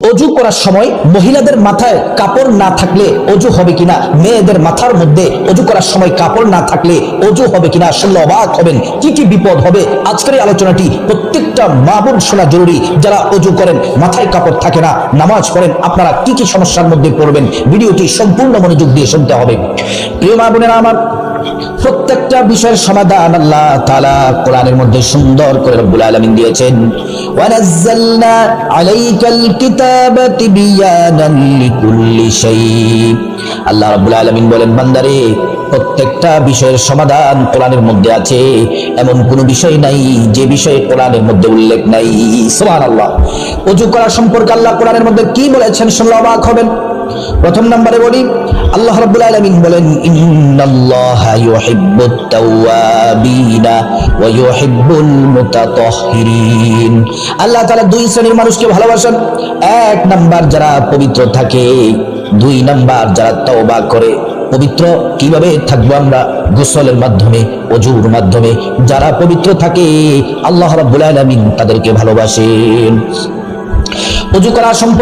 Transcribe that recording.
অজু করার সময় মহিলাদের মাথায় কাপড় না থাকলে অজু হবে কিনা, মেয়েদের মাথার মধ্যে অজু করার সময় কাপড় না থাকলে অজু হবে কিনা, শুনলে অবাক হবেন কি কি বিপদ হবে। আজকের এই আলোচনাটি প্রত্যেকটা মা বোন শোনা জরুরি। যারা অজু করেন মাথায় কাপড় থাকে না, নামাজ পড়েন, আপনারা কি কি সমস্যার মধ্যে পড়বেন, ভিডিওটি সম্পূর্ণ মনোযোগ দিয়ে শুনতে হবে। প্রিয় মা বোনেরা আমার, প্রত্যেকটা বিষয়ের সমাধান আল্লাহ তাআলা কোরআনের মধ্যে সুন্দর করে রব্বুল আলামিন দিয়েছেন। ওয়ানাজ্জালনা আলাইকাল কিতাবা তিবয়ানান লিকুল্লি শাই। আল্লাহ রাব্বুল আলামিন বলেন, বান্দারে, প্রত্যেকটা বিষয়ের সমাধান কোরআনের মধ্যে আছে, এমন কোনো বিষয় নাই যে বিষয়ে কোরআনের মধ্যে উল্লেখ নাই। সুবহানাল্লাহ। ওযু করা সম্পর্কে আল্লাহ কোরআনের মধ্যে কি বলেছেন শুনলে অবাক হবেন। প্রথম নম্বরে বলি, আল্লাহ রাব্বুল আলামিন বলেন, ইন্নাল্লাহা ইউহিব্বুত তাওয়াবিনা ওয়া ইউহিব্বুল মুতাতাহহিরিন। আল্লাহ তাআলা দুই শ্রেণীর মানুষকে ভালোবাসেন। এক নাম্বার যারা পবিত্র থাকে, দুই নাম্বার যারা তওবা করে। পবিত্র কিভাবে থাকবো আমরা? গোসলের মাধ্যমে, ওযুর মাধ্যমে। যারা পবিত্র থাকে আল্লাহ রাব্বুল আলামিন তাদেরকে ভালোবাসেন। ওযু করা সম্পর্কে